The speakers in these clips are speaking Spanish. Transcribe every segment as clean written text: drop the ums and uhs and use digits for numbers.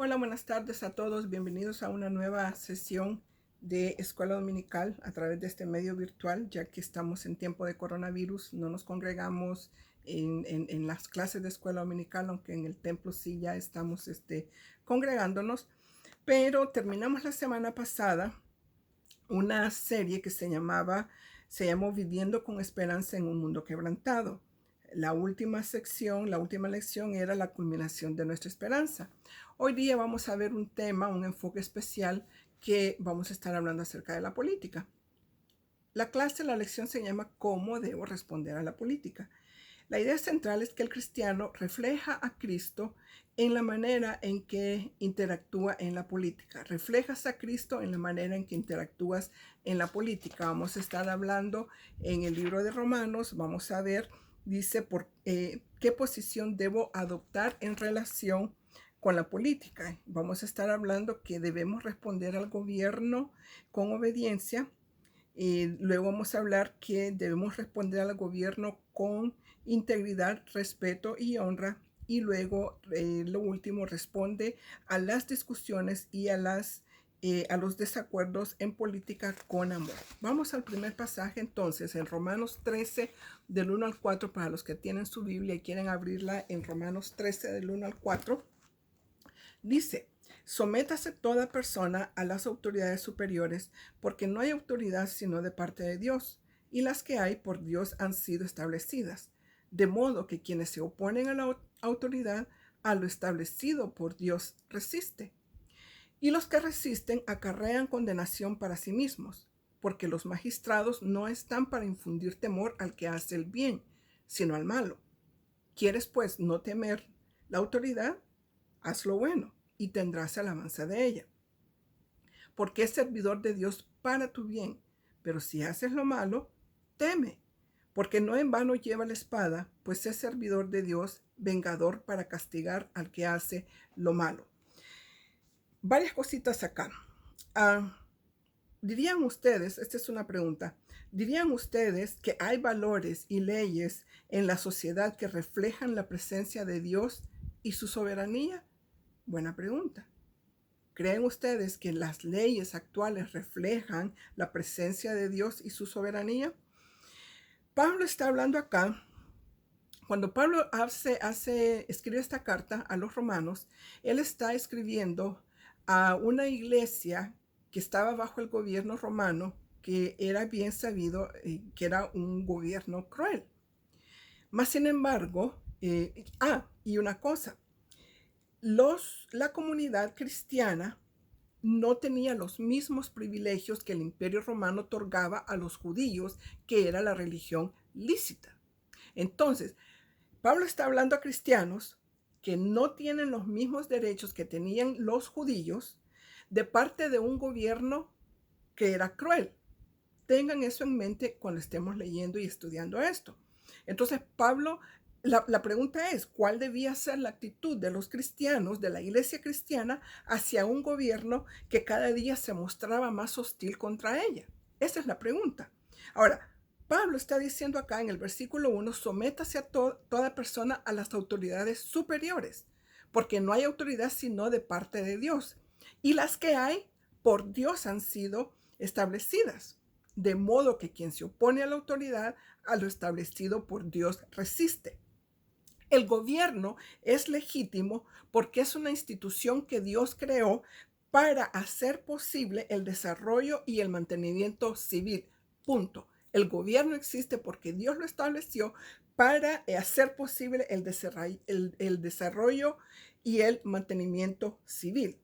Hola, buenas tardes a todos. Bienvenidos a una nueva sesión de Escuela Dominical a través de este medio virtual, ya que estamos en tiempo de coronavirus. No nos congregamos en las clases de Escuela Dominical, aunque en el templo sí ya estamos congregándonos. Pero terminamos la semana pasada una serie que se llamó Viviendo con Esperanza en un Mundo Quebrantado. La última sección, la última lección era la culminación de nuestra esperanza. Hoy día vamos a ver un tema, un enfoque especial que vamos a estar hablando acerca de la política. La lección se llama ¿Cómo debo responder a la política? La idea central es que el cristiano refleja a Cristo en la manera en que interactúa en la política. Reflejas a Cristo en la manera en que interactúas en la política. Vamos a estar hablando en el libro de Romanos. Vamos a ver, dice, qué posición debo adoptar en relación con la política. Vamos a estar hablando que debemos responder al gobierno con obediencia. Luego vamos a hablar que debemos responder al gobierno con integridad, respeto y honra. Y luego, lo último, responde a las discusiones y a los desacuerdos en política con amor. Vamos al primer pasaje entonces, en Romanos 13, del 1 al 4, para los que tienen su Biblia y quieren abrirla en Romanos 13, del 1 al 4, dice: sométase toda persona a las autoridades superiores, porque no hay autoridad sino de parte de Dios, y las que hay por Dios han sido establecidas. De modo que quienes se oponen a la autoridad, a lo establecido por Dios resiste. Y los que resisten acarrean condenación para sí mismos, porque los magistrados no están para infundir temor al que hace el bien, sino al malo. ¿Quieres pues no temer la autoridad? Haz lo bueno y tendrás alabanza de ella, porque es servidor de Dios para tu bien. Pero si haces lo malo, teme, porque no en vano lleva la espada, pues es servidor de Dios, vengador para castigar al que hace lo malo. Varias cositas acá. ¿Dirían ustedes, esta es una pregunta, dirían ustedes que hay valores y leyes en la sociedad que reflejan la presencia de Dios y su soberanía? Buena pregunta. ¿Creen ustedes que las leyes actuales reflejan la presencia de Dios y su soberanía? Pablo está hablando acá. Cuando Pablo escribe esta carta a los romanos, él está escribiendo a una iglesia que estaba bajo el gobierno romano, que era bien sabido que era un gobierno cruel. Más sin embargo, y una cosa, la comunidad cristiana no tenía los mismos privilegios que el Imperio Romano otorgaba a los judíos, que era la religión lícita. Entonces, Pablo está hablando a cristianos que no tienen los mismos derechos que tenían los judíos de parte de un gobierno que era cruel. Tengan eso en mente cuando estemos leyendo y estudiando esto. Entonces, la pregunta es, ¿cuál debía ser la actitud de los cristianos, de la iglesia cristiana, hacia un gobierno que cada día se mostraba más hostil contra ella? Esa es la pregunta. Ahora, Pablo está diciendo acá en el versículo 1, sométase a toda persona a las autoridades superiores, porque no hay autoridad sino de parte de Dios. Y las que hay por Dios han sido establecidas. De modo que quien se opone a la autoridad, a lo establecido por Dios, resiste. El gobierno es legítimo porque es una institución que Dios creó para hacer posible el desarrollo y el mantenimiento civil. Punto. El gobierno existe porque Dios lo estableció para hacer posible el desarrollo y el mantenimiento civil.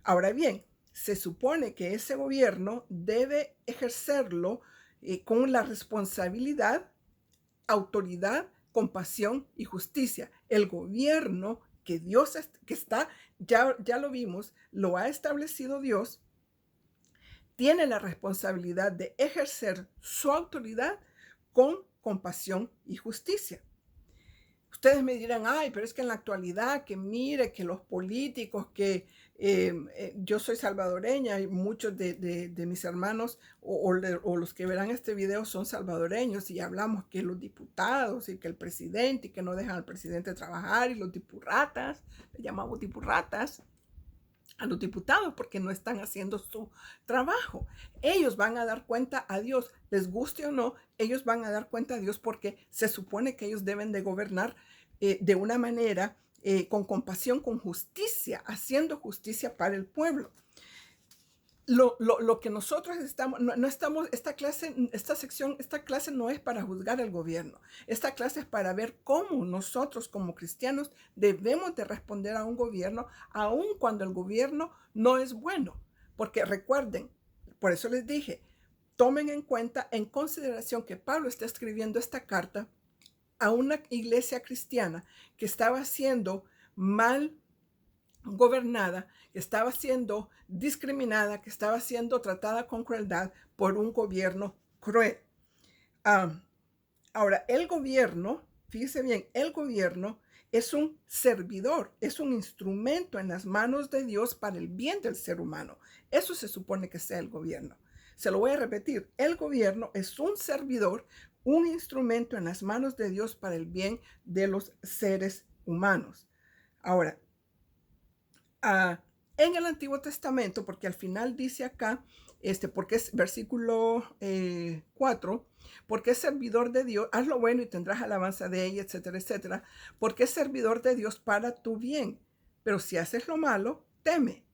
Ahora bien, se supone que ese gobierno debe ejercerlo con la responsabilidad, autoridad, compasión y justicia. El gobierno que Dios que está, ya lo vimos, lo ha establecido Dios, tiene la responsabilidad de ejercer su autoridad con compasión y justicia. Ustedes me dirán, ay, pero es que en la actualidad, que mire, que los políticos, que yo soy salvadoreña y muchos de mis hermanos o los que verán este video son salvadoreños y hablamos que los diputados y que el presidente y que no dejan al presidente trabajar y los dipurratas, le llamamos dipurratas a los diputados porque no están haciendo su trabajo. Ellos van a dar cuenta a Dios, les guste o no, ellos van a dar cuenta a Dios porque se supone que ellos deben de gobernar de una manera con compasión, con justicia, haciendo justicia para el pueblo. Lo que nosotros estamos, no estamos, esta clase no es para juzgar al gobierno. Esta clase es para ver cómo nosotros como cristianos debemos de responder a un gobierno, aun cuando el gobierno no es bueno. Porque recuerden, por eso les dije, tomen en cuenta, en consideración que Pablo está escribiendo esta carta a una iglesia cristiana que estaba siendo mal gobernada, que estaba siendo discriminada, que estaba siendo tratada con crueldad por un gobierno cruel. Ahora, el gobierno, fíjese bien, el gobierno es un servidor, es un instrumento en las manos de Dios para el bien del ser humano. Eso se supone que sea el gobierno. Se lo voy a repetir, el gobierno es un servidor, un instrumento en las manos de Dios para el bien de los seres humanos. Ahora, en el Antiguo Testamento, porque al final dice acá, porque es versículo 4, porque es servidor de Dios, haz lo bueno y tendrás alabanza de ella, etcétera, etcétera, porque es servidor de Dios para tu bien, pero si haces lo malo, teme,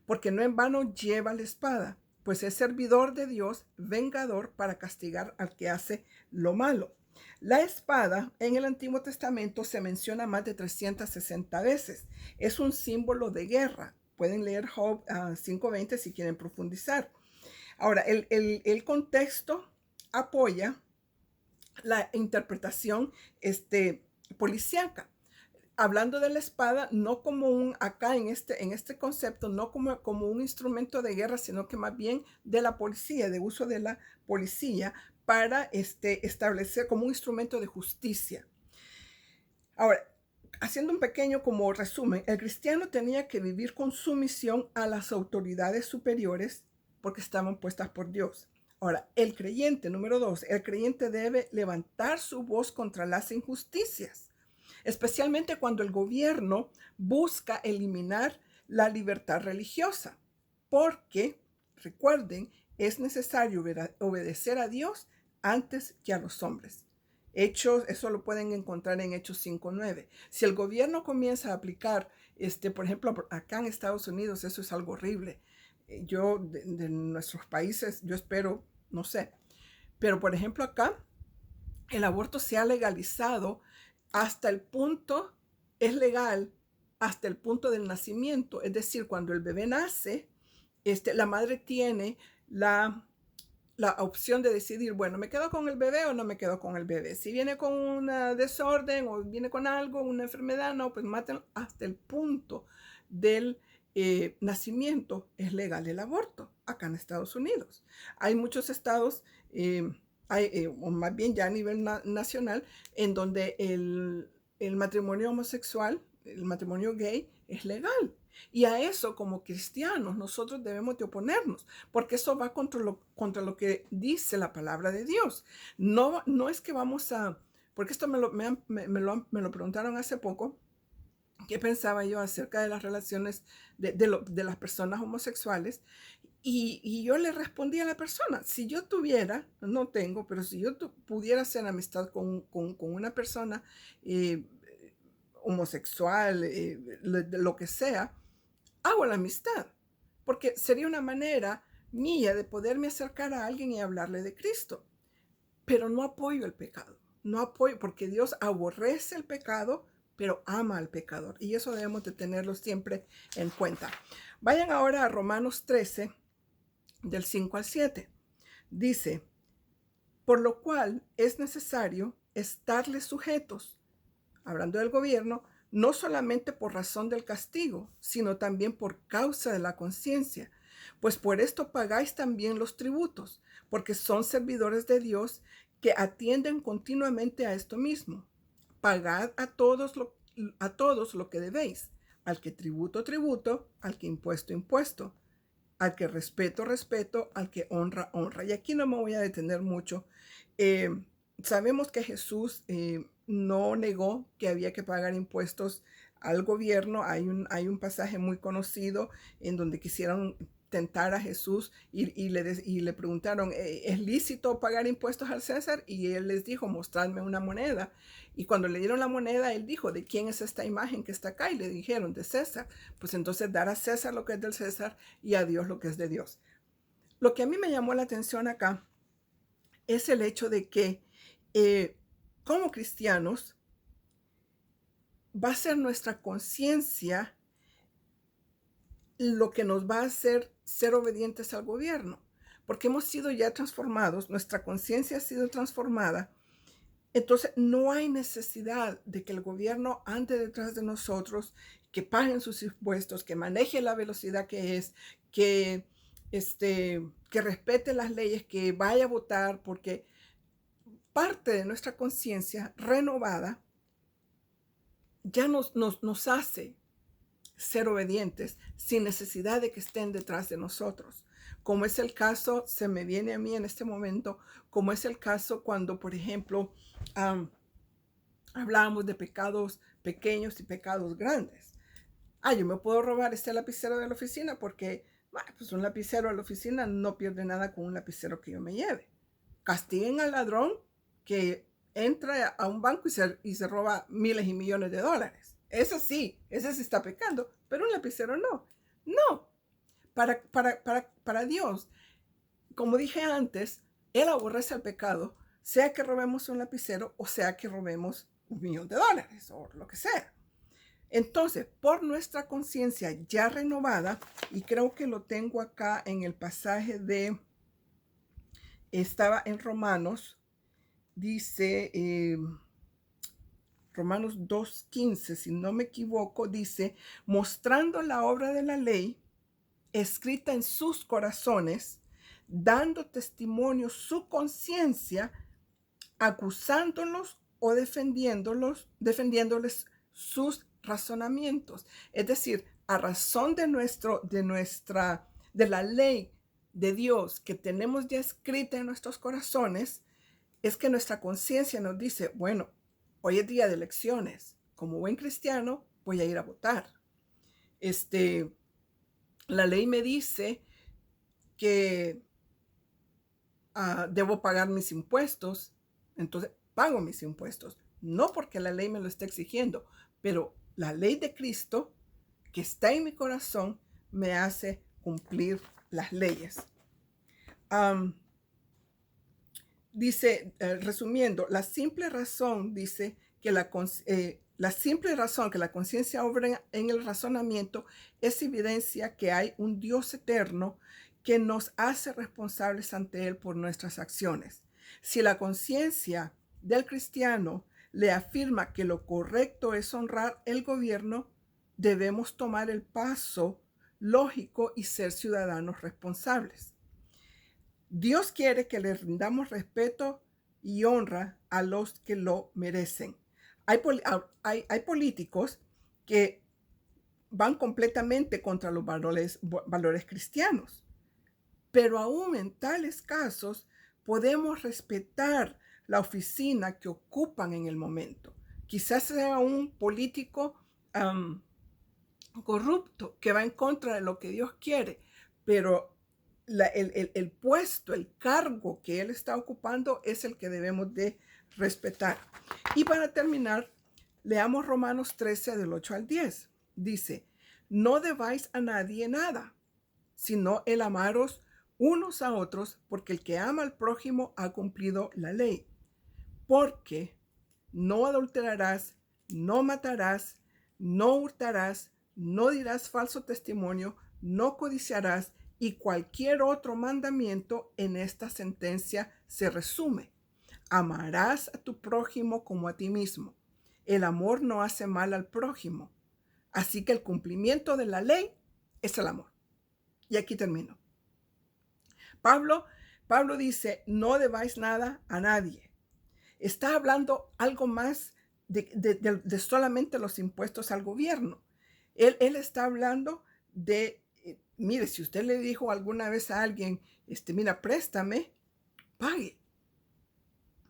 porque no en vano lleva la espada, pues es servidor de Dios, vengador para castigar al que hace lo malo. La espada en el Antiguo Testamento se menciona más de 360 veces. Es un símbolo de guerra. Pueden leer Job 5:20 si quieren profundizar. Ahora, el contexto apoya la interpretación policíaca. Hablando de la espada, no como acá en este concepto, no como un instrumento de guerra, sino que más bien de la policía, de uso de la policía para establecer como un instrumento de justicia. Ahora, haciendo un pequeño como resumen, el cristiano tenía que vivir con sumisión a las autoridades superiores porque estaban puestas por Dios. Ahora, el creyente, número 2, el creyente debe levantar su voz contra las injusticias, especialmente cuando el gobierno busca eliminar la libertad religiosa, porque, recuerden, es necesario obedecer a Dios antes que a los hombres. Hechos, eso lo pueden encontrar en Hechos 5:9. Si el gobierno comienza a aplicar, por ejemplo, acá en Estados Unidos, eso es algo horrible. Yo, de nuestros países, yo espero, no sé, pero por ejemplo acá, el aborto se ha legalizado hasta el punto, es legal hasta el punto del nacimiento. Es decir, cuando el bebé nace, la madre tiene la opción de decidir, bueno, ¿me quedo con el bebé o no me quedo con el bebé? Si viene con un desorden o viene con algo, una enfermedad, no, pues maten hasta el punto del nacimiento. Es legal el aborto acá en Estados Unidos. Hay muchos estados, o más bien ya a nivel nacional, en donde el matrimonio homosexual, el matrimonio gay, es legal. Y a eso, como cristianos, nosotros debemos de oponernos, porque eso va contra lo que dice la palabra de Dios. No es que vamos a, porque esto me lo preguntaron hace poco, qué pensaba yo acerca de las relaciones de las personas homosexuales. Y yo le respondí a la persona, si yo tuviera, no tengo, pero si yo pudiera hacer amistad con una persona homosexual, lo que sea, hago la amistad, porque sería una manera mía de poderme acercar a alguien y hablarle de Cristo. Pero no apoyo el pecado, no apoyo, porque Dios aborrece el pecado, pero ama al pecador. Y eso debemos de tenerlo siempre en cuenta. Vayan ahora a Romanos 13, del 5 al 7. Dice, por lo cual es necesario estarles sujetos, hablando del gobierno, no solamente por razón del castigo, sino también por causa de la conciencia, pues por esto pagáis también los tributos, porque son servidores de Dios que atienden continuamente a esto mismo, pagad a todos lo que debéis, al que tributo, tributo, al que impuesto, impuesto, al que respeto, respeto, al que honra, honra. Y aquí no me voy a detener mucho. Eh, Sabemos que Jesús no negó que había que pagar impuestos al gobierno. Hay un pasaje muy conocido en donde quisieron tentar a Jesús y le preguntaron, ¿es lícito pagar impuestos al César? Y él les dijo, mostradme una moneda. Y cuando le dieron la moneda, él dijo, ¿de quién es esta imagen que está acá? Y le dijeron, de César. Pues entonces dar a César lo que es del César y a Dios lo que es de Dios. Lo que a mí me llamó la atención acá es el hecho de que como cristianos va a ser nuestra conciencia lo que nos va a hacer ser obedientes al gobierno, porque hemos sido ya transformados, nuestra conciencia ha sido transformada. Entonces no hay necesidad de que el gobierno ande detrás de nosotros, que paguen sus impuestos, que maneje la velocidad que es, que, que respete las leyes, que vaya a votar, porque parte de nuestra conciencia renovada ya nos hace ser obedientes sin necesidad de que estén detrás de nosotros. Como es el caso, se me viene a mí en este momento, como es el caso cuando, por ejemplo, hablábamos de pecados pequeños y pecados grandes. Yo me puedo robar este lapicero de la oficina porque, pues un lapicero a la oficina no pierde nada con un lapicero que yo me lleve. Castiguen al ladrón que entra a un banco y se roba miles y millones de dólares. Eso sí, ese sí está pecando, pero un lapicero no. No, para Dios, como dije antes, Él aborrece el pecado, sea que robemos un lapicero o sea que robemos $1,000,000 o lo que sea. Entonces, por nuestra conciencia ya renovada, y creo que lo tengo acá en el pasaje estaba en Romanos, dice Romanos 2:15, si no me equivoco, dice, mostrando la obra de la ley escrita en sus corazones, dando testimonio su conciencia, acusándolos o defendiéndoles sus razonamientos. Es decir, a razón de la ley de Dios que tenemos ya escrita en nuestros corazones, es que nuestra conciencia nos dice, bueno, hoy es día de elecciones. Como buen cristiano, voy a ir a votar. La ley me dice que debo pagar mis impuestos, entonces pago mis impuestos. No porque la ley me lo esté exigiendo, pero la ley de Cristo que está en mi corazón me hace cumplir las leyes. Dice, resumiendo, la simple razón que la conciencia obra en el razonamiento es evidencia que hay un Dios eterno que nos hace responsables ante Él por nuestras acciones. Si la conciencia del cristiano le afirma que lo correcto es honrar el gobierno, debemos tomar el paso lógico y ser ciudadanos responsables. Dios quiere que le rindamos respeto y honra a los que lo merecen. Hay políticos que van completamente contra los valores cristianos, pero aún en tales casos podemos respetar la oficina que ocupan en el momento. Quizás sea un político corrupto que va en contra de lo que Dios quiere, pero el puesto, el cargo que él está ocupando es el que debemos de respetar. Y para terminar, leamos Romanos 13 del 8 al 10. Dice, no debáis a nadie nada, sino el amaros unos a otros, porque el que ama al prójimo ha cumplido la ley. Porque no adulterarás, no matarás, no hurtarás, no dirás falso testimonio, no codiciarás, y cualquier otro mandamiento en esta sentencia se resume. Amarás a tu prójimo como a ti mismo. El amor no hace mal al prójimo. Así que el cumplimiento de la ley es el amor. Y aquí termino. Pablo dice, no debáis nada a nadie. Está hablando algo más de solamente los impuestos al gobierno. Él está hablando de, mire, si usted le dijo alguna vez a alguien, mira, préstame, pague.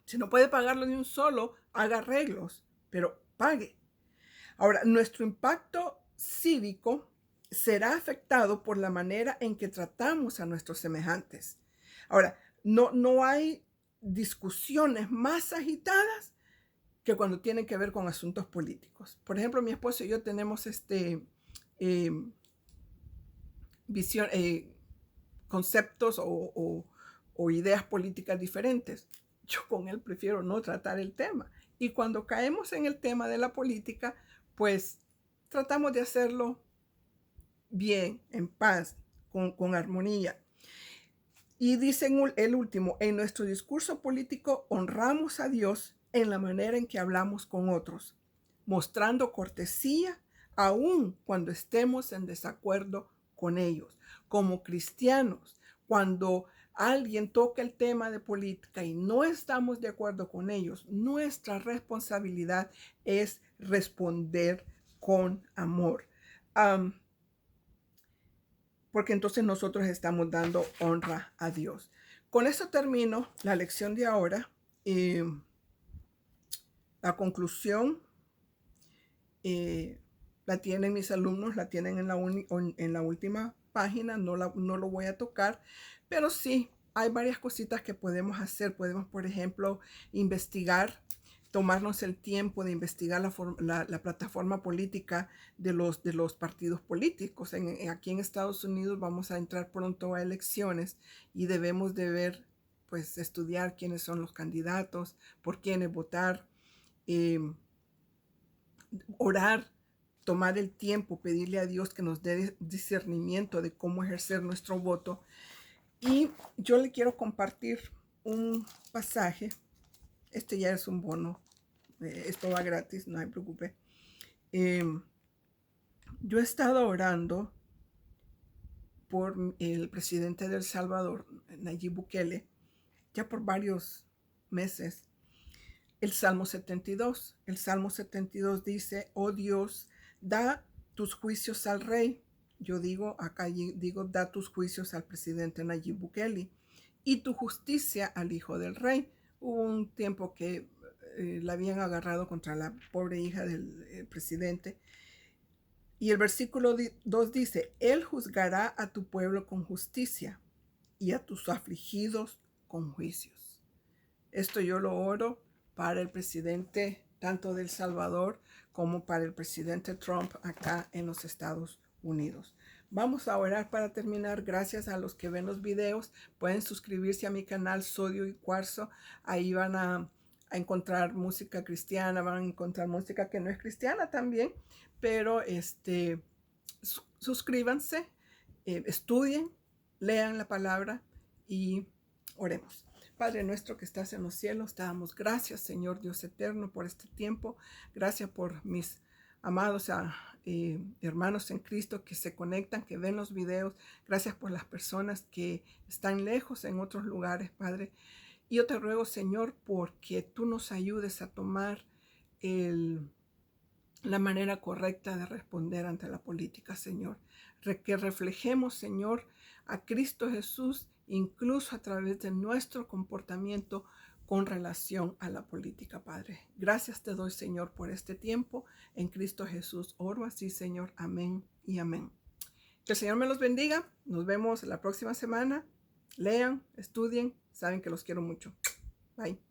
Si no puede pagarlo ni un solo, haga arreglos, pero pague. Ahora, nuestro impacto cívico será afectado por la manera en que tratamos a nuestros semejantes. Ahora, no hay discusiones más agitadas que cuando tienen que ver con asuntos políticos. Por ejemplo, mi esposo y yo tenemos visión, conceptos o ideas políticas diferentes. Yo con él prefiero no tratar el tema. Y cuando caemos en el tema de la política, pues tratamos de hacerlo bien, en paz, con armonía. Y dice el último, en nuestro discurso político honramos a Dios en la manera en que hablamos con otros, mostrando cortesía aun cuando estemos en desacuerdo con ellos. Como cristianos, cuando alguien toca el tema de política y no estamos de acuerdo con ellos, nuestra responsabilidad es responder con amor. Porque entonces nosotros estamos dando honra a Dios. Con eso termino la lección de ahora. La conclusión la tienen mis alumnos, la tienen en la última página, no lo voy a tocar, pero sí hay varias cositas que podemos hacer. Podemos, por ejemplo, investigar, tomarnos el tiempo de investigar la plataforma política de los partidos políticos. Aquí en Estados Unidos vamos a entrar pronto a elecciones y debemos de ver, pues estudiar quiénes son los candidatos, por quiénes votar, orar, tomar el tiempo, pedirle a Dios que nos dé discernimiento de cómo ejercer nuestro voto. Y yo le quiero compartir un pasaje. Este ya es un bono. Esto va gratis, no se preocupe. Yo he estado orando por el presidente de El Salvador, Nayib Bukele, ya por varios meses. El Salmo 72. El Salmo 72 dice, oh Dios, da tus juicios al rey. Yo digo, acá digo, da tus juicios al presidente Nayib Bukele y tu justicia al hijo del rey. Hubo un tiempo que la habían agarrado contra la pobre hija del presidente. Y el versículo 2 dice, Él juzgará a tu pueblo con justicia y a tus afligidos con juicios. Esto yo lo oro para el presidente tanto de El Salvador como para el presidente Trump acá en los Estados Unidos. Vamos a orar para terminar. Gracias a los que ven los videos. Pueden suscribirse a mi canal Sodio y Cuarzo. Ahí van a encontrar música cristiana, van a encontrar música que no es cristiana también, pero suscríbanse, estudien, lean la palabra y oremos. Padre nuestro que estás en los cielos, te damos gracias, Señor Dios eterno, por este tiempo. Gracias por mis amados hermanos en Cristo que se conectan, que ven los videos. Gracias por las personas que están lejos en otros lugares, Padre. Y yo te ruego, Señor, porque tú nos ayudes a tomar la manera correcta de responder ante la política, Señor. Que reflejemos, Señor, a Cristo Jesús, incluso a través de nuestro comportamiento con relación a la política, Padre. Gracias te doy, Señor, por este tiempo. En Cristo Jesús oro así, Señor. Amén y amén. Que el Señor me los bendiga. Nos vemos la próxima semana. Lean, estudien. Saben que los quiero mucho. Bye.